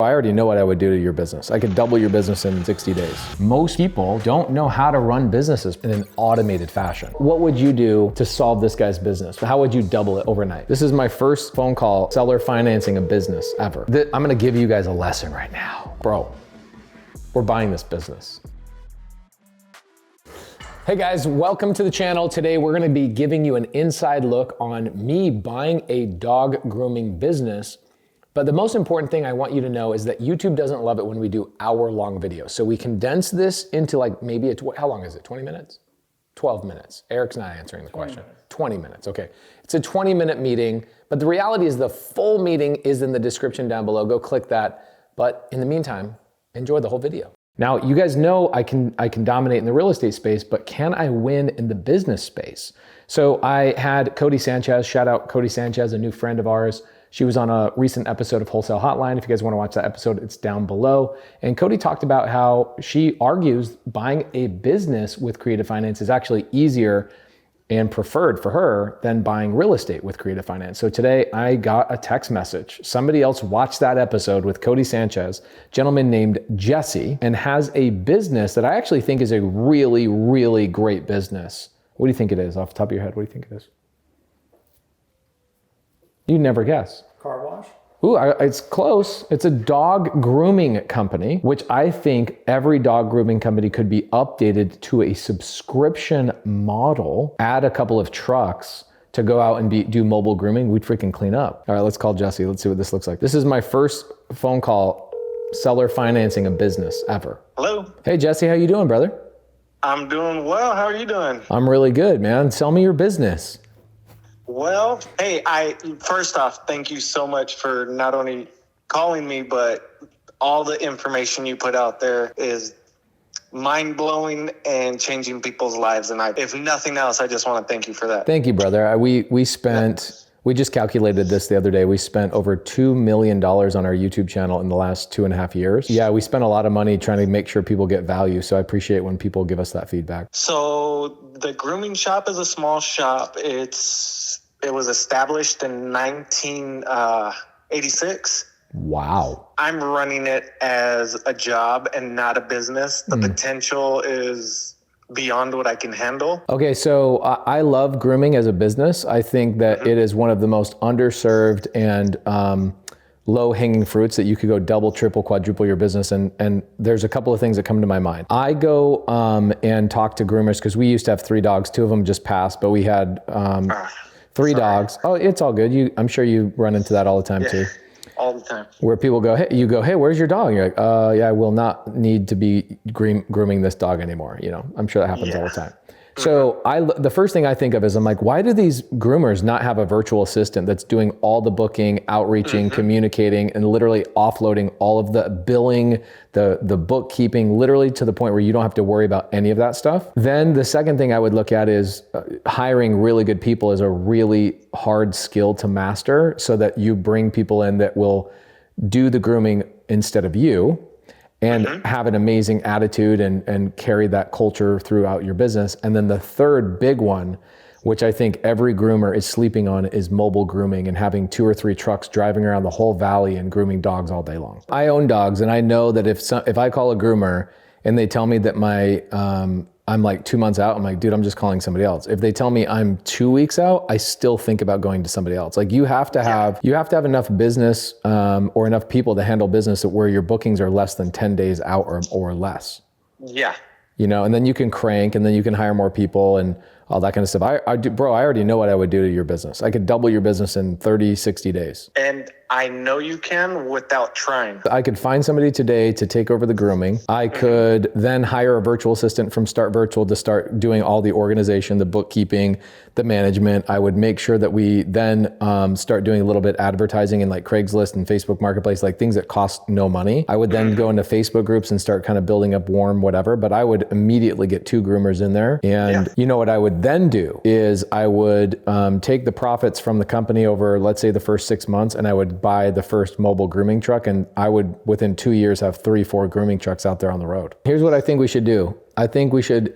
I already know what I would do to your business. I could double your business in 60 days. Most people don't know how to run businesses in an automated fashion. What would you do to solve this guy's business? How would you double it overnight? This is my first phone call, seller financing a business ever. I'm gonna give you guys a lesson right now. Bro, we're buying this business. Hey guys, welcome to the channel. Today we're gonna be giving you an inside look on me buying a dog grooming business. But the most important thing I want you to know is that YouTube doesn't love it when we do hour-long videos. So we condense this into like maybe how long is it, 20 minutes? 12 minutes. Eric's not answering the question. 20 minutes, okay. It's a 20-minute meeting, but the reality is the full meeting is in the description down below. Go click that. But in the meantime, enjoy the whole video. Now, you guys know I can dominate in the real estate space, but can I win in the business space? So I had Cody Sanchez, shout out Cody Sanchez, a new friend of ours. She was on a recent episode of Wholesale Hotline. If you guys want to watch that episode, it's down below. And Cody talked about how she argues buying a business with creative finance is actually easier and preferred for her than buying real estate with creative finance. So today I got a text message. Somebody else watched that episode with Cody Sanchez, a gentleman named Jesse, and has a business that I actually think is a really, really great business. What do you think it is off the top of your head? What do you think it is? You'd never guess. Car wash? Ooh, it's close. It's a dog grooming company, which I think every dog grooming company could be updated to a subscription model, add a couple of trucks to go out and do mobile grooming. We'd freaking clean up. All right, let's call Jesse. Let's see what this looks like. This is my first phone call, seller financing a business ever. Hello. Hey, Jesse, how you doing, brother? I'm doing well. How are you doing? I'm really good, man. Tell me your business. Well, hey, first off, thank you so much for not only calling me, but all the information you put out there is mind-blowing and changing people's lives. And if nothing else, I just want to thank you for that. Thank you, brother. We just calculated this the other day. We spent over $2 million on our YouTube channel in the last 2.5 years. Yeah, we spent a lot of money trying to make sure people get value. So I appreciate when people give us that feedback. So the grooming shop is a small shop. It was established in 1986. Wow. I'm running it as a job and not a business. The potential is beyond what I can handle. Okay, so I love grooming as a business. I think that it is one of the most underserved and low-hanging fruits that you could go double, triple, quadruple your business. And there's a couple of things that come to my mind. I go and talk to groomers because we used to have 3 dogs. 2 of them just passed, but we had 3 dogs. Oh, it's all good. I'm sure you run into that all the time too. All the time. Where people go, hey, where's your dog? And you're like, yeah, I will not need to be grooming this dog anymore. You know, I'm sure that happens all the time. So the first thing I think of is I'm like, why do these groomers not have a virtual assistant that's doing all the booking, outreaching, communicating, and literally offloading all of the billing, the bookkeeping, literally to the point where you don't have to worry about any of that stuff? Then the second thing I would look at is hiring really good people is a really hard skill to master so that you bring people in that will do the grooming instead of you. And have an amazing attitude and carry that culture throughout your business. And then the third big one, which I think every groomer is sleeping on, is mobile grooming and having 2 or 3 trucks driving around the whole valley and grooming dogs all day long. I own dogs, and I know that if I call a groomer and they tell me that I'm like 2 months out, I'm like, dude, I'm just calling somebody else. If they tell me I'm 2 weeks out, I still think about going to somebody else. Like you have to have enough business or enough people to handle business where your bookings are less than 10 days out or less. Yeah. You know, and then you can crank and then you can hire more people and all that kind of stuff. I already know what I would do to your business. I could double your business in 30, 60 days. And I know you can without trying. I could find somebody today to take over the grooming. I could then hire a virtual assistant from Start Virtual to start doing all the organization, the bookkeeping, the management. I would make sure that we then start doing a little bit advertising in like Craigslist and Facebook Marketplace, like things that cost no money. I would then go into Facebook groups and start kind of building up warm whatever, but I would immediately get 2 groomers in there. And you know what I would then do is I would take the profits from the company over, let's say the first 6 months, and I would buy the first mobile grooming truck, and I would within 2 years have 3-4 grooming trucks out there on the road. Here's what I think we should do. I think we should,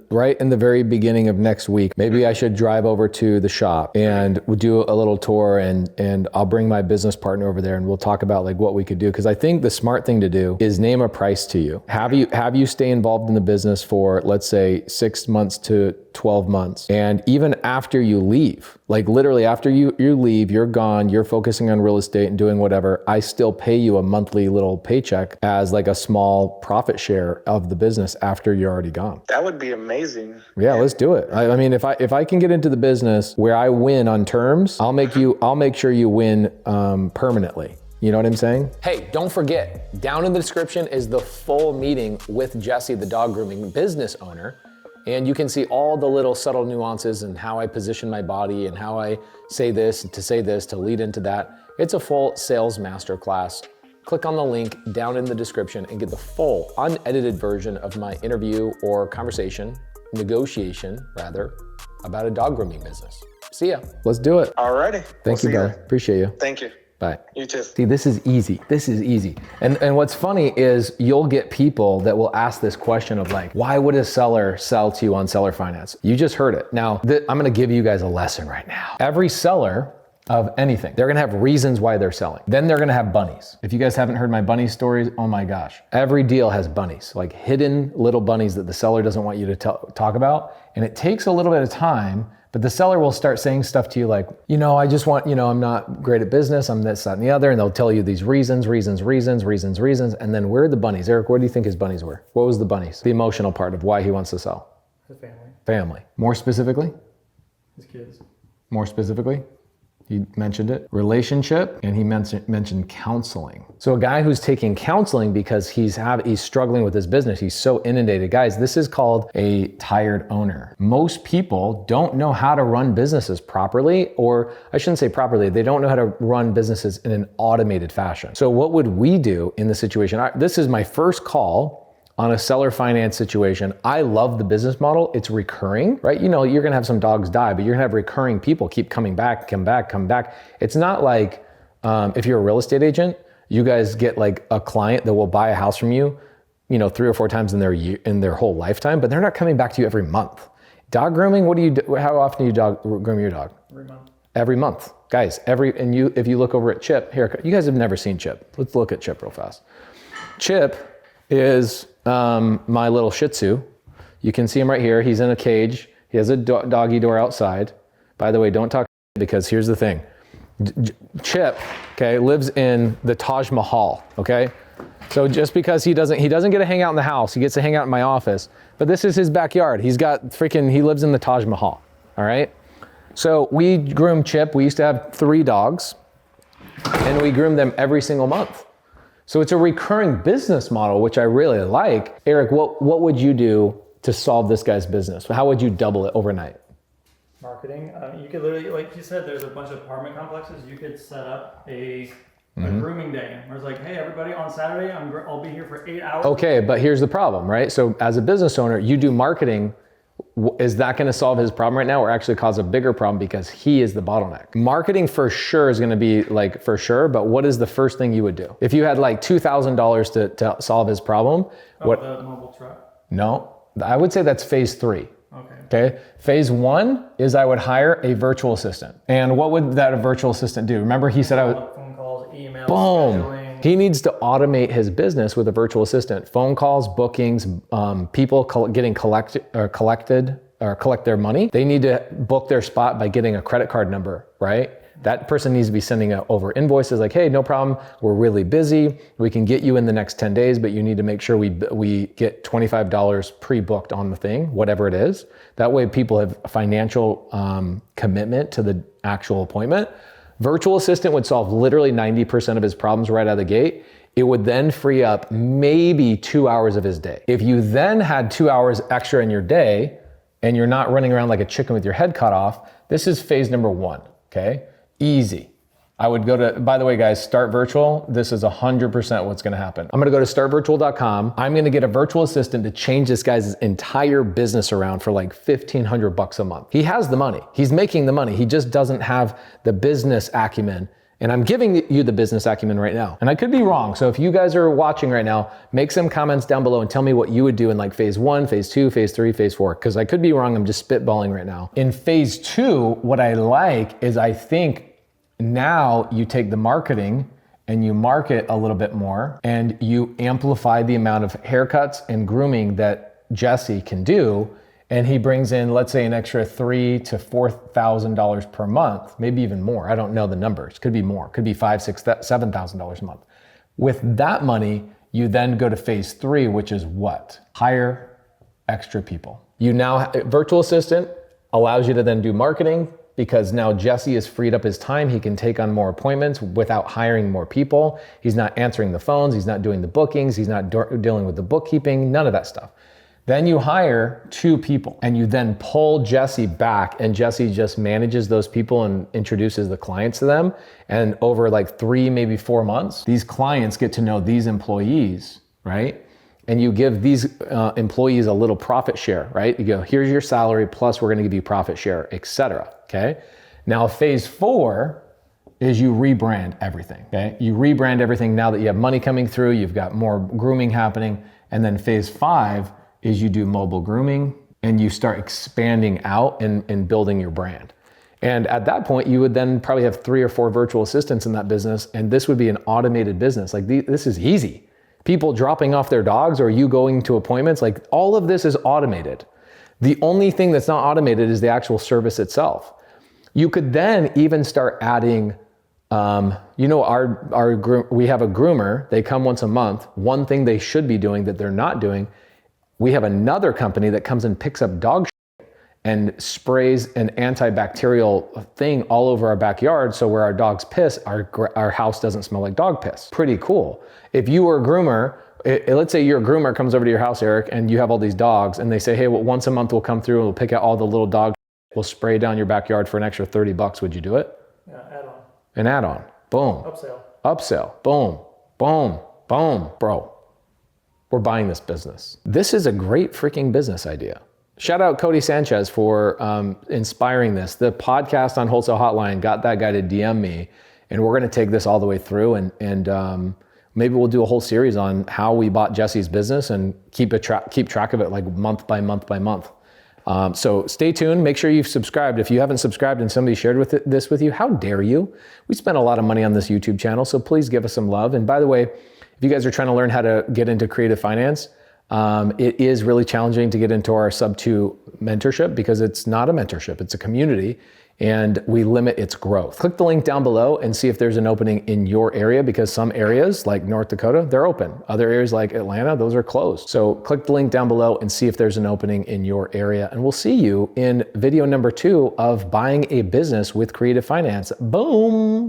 right in the very beginning of next week, maybe I should drive over to the shop and we'll do a little tour, and I'll bring my business partner over there and we'll talk about like what we could do. Cause I think the smart thing to do is name a price to you. Have you stay involved in the business for, let's say, 6 months to 12 months. And even after you leave, like literally after you leave, you're gone, you're focusing on real estate and doing whatever, I still pay you a monthly little paycheck as like a small profit share of the business after you're already gone. That would be amazing. Yeah, let's do it. I mean, if I can get into the business where I win on terms, I'll make sure you win permanently. You know what I'm saying? Hey, don't forget, down in the description is the full meeting with Jesse, the dog grooming business owner. And you can see all the little subtle nuances and how I position my body and how I say this to lead into that. It's a full sales masterclass. Click on the link down in the description and get the full unedited version of my interview or negotiation rather, about a dog grooming business. See ya. Let's do it. Alrighty. Thank you, brother. Appreciate you. Thank you. Bye. You too. See, this is easy. This is easy. And what's funny is you'll get people that will ask this question of like, why would a seller sell to you on seller finance? You just heard it. Now, I'm gonna give you guys a lesson right now. Every seller of anything, they're gonna have reasons why they're selling. Then they're gonna have bunnies. If you guys haven't heard my bunny stories, oh my gosh. Every deal has bunnies, like hidden little bunnies that the seller doesn't want you to talk about. And it takes a little bit of time, but the seller will start saying stuff to you like, I just want, I'm not great at business, I'm this, that, and the other. And they'll tell you these reasons. And then where are the bunnies? Eric, what do you think his bunnies were? What was the bunnies? The emotional part of why he wants to sell. The family. Family. More specifically? His kids. More specifically? He mentioned it, relationship, and he mentioned counseling. So a guy who's taking counseling because he's struggling with his business, he's so inundated. Guys, this is called a tired owner. Most people don't know how to run businesses properly, or I shouldn't say properly, they don't know how to run businesses in an automated fashion. So what would we do in the situation? This is my first call on a seller finance situation. I love the business model. It's recurring, right? You're gonna have some dogs die, but you're gonna have recurring people keep coming back, come back. It's not like if you're a real estate agent, you guys get like a client that will buy a house from you, 3 or 4 times in their whole lifetime, but they're not coming back to you every month. Dog grooming, what do you do? How often do you groom your dog? Every month. Every month. Guys, if you look over at Chip, here, you guys have never seen Chip. Let's look at Chip real fast. Chip is my little Shih Tzu. You can see him right here. He's in a cage. He has a doggy door outside. By the way, don't talk because here's the thing. Chip, okay, lives in the Taj Mahal, okay? So just because he doesn't get to hang out in the house, he gets to hang out in my office, but this is his backyard. He lives in the Taj Mahal, all right? So we groom Chip. We used to have 3 dogs and we groom them every single month. So it's a recurring business model, which I really like. Eric, what would you do to solve this guy's business? How would you double it overnight? Marketing. You could literally, like you said, there's a bunch of apartment complexes. You could set up a grooming day where it's like, hey, everybody, on Saturday, I'll be here for 8 hours. Okay, but here's the problem, right? So as a business owner, you do marketing. Is that going to solve his problem right now or actually cause a bigger problem because he is the bottleneck? Marketing for sure is going to be like for sure, but what is the first thing you would do? If you had like $2,000 to solve his problem. The mobile truck? No, I would say that's phase 3. Okay. Phase 1 is I would hire a virtual assistant. And what would that virtual assistant do? Remember he said phone calls, emails, boom. scheduling. He needs to automate his business with a virtual assistant. Phone calls, bookings, people getting collect their money. They need to book their spot by getting a credit card number, right? That person needs to be sending over invoices like, hey, no problem, we're really busy. We can get you in the next 10 days, but you need to make sure we get $25 pre-booked on the thing, whatever it is. That way people have financial commitment to the actual appointment. Virtual assistant would solve literally 90% of his problems right out of the gate. It would then free up maybe 2 hours of his day. If you then had 2 hours extra in your day and you're not running around like a chicken with your head cut off, this is phase number 1, okay? Easy. I would go to, by the way, guys, Start Virtual. This is 100% what's going to happen. I'm going to go to startvirtual.com. I'm going to get a virtual assistant to change this guy's entire business around for like $1,500 a month. He has the money. He's making the money. He just doesn't have the business acumen And I'm giving you the business acumen right now. And I could be wrong. So if you guys are watching right now, make some comments down below and tell me what you would do in like phase 1, phase 2, phase 3, phase 4, because I could be wrong. I'm just spitballing right now. In phase 2, what I like is I think now you take the marketing and you market a little bit more and you amplify the amount of haircuts and grooming that Jesse can do. And he brings in, let's say, an extra $3,000 to $4,000 per month, maybe even more. I don't know the numbers. Could be more. Could be $5,000, $6,000, $7,000 a month. With that money, you then go to phase 3, which is what? Hire extra people. You now, virtual assistant allows you to then do marketing because now Jesse has freed up his time. He can take on more appointments without hiring more people. He's not answering the phones. He's not doing the bookings. He's not dealing with the bookkeeping, none of that stuff. Then you hire 2 people and you then pull Jesse back and Jesse just manages those people and introduces the clients to them. And over like 3, maybe 4 months, these clients get to know these employees, right? And you give these employees a little profit share, right? You go, here's your salary, plus we're gonna give you profit share, etc. Okay? Now phase 4 is you rebrand everything, okay? You rebrand everything now that you have money coming through, you've got more grooming happening. And then phase 5 is you do mobile grooming and you start expanding out and building your brand. And at that point, you would then probably have 3 or 4 virtual assistants in that business. And this would be an automated business. Like this is easy. People dropping off their dogs or you going to appointments, like all of this is automated. The only thing that's not automated is the actual service itself. You could then even start adding, we have a groomer, they come once a month. One thing they should be doing that they're not doing, we have another company that comes and picks up dog shit and sprays an antibacterial thing all over our backyard. So where our dogs piss, our house doesn't smell like dog piss. Pretty cool. If you were a groomer, let's say your groomer comes over to your house, Eric, and you have all these dogs and they say, hey, well, once a month we'll come through and we'll pick out all the little dog shit. We'll spray down your backyard for an extra $30. Would you do it? Yeah, add on. An add-on. Boom. Upsell. Boom. Boom. Boom. Bro. We're buying this business. This is a great freaking business idea. Shout out Cody Sanchez for inspiring this. The podcast on Wholesale Hotline got that guy to DM me, and we're gonna take this all the way through and maybe we'll do a whole series on how we bought Jesse's business and keep track of it like month by month by month. So stay tuned, make sure you've subscribed. If you haven't subscribed and somebody shared this with you, how dare you? We spent a lot of money on this YouTube channel, so please give us some love. And by the way, if you guys are trying to learn how to get into creative finance, it is really challenging to get into our sub 2 mentorship because it's not a mentorship, it's a community and we limit its growth. Click the link down below and see if there's an opening in your area because some areas like North Dakota, they're open. Other areas like Atlanta, those are closed. So click the link down below and see if there's an opening in your area. And we'll see you in video number 2 of buying a business with creative finance. Boom.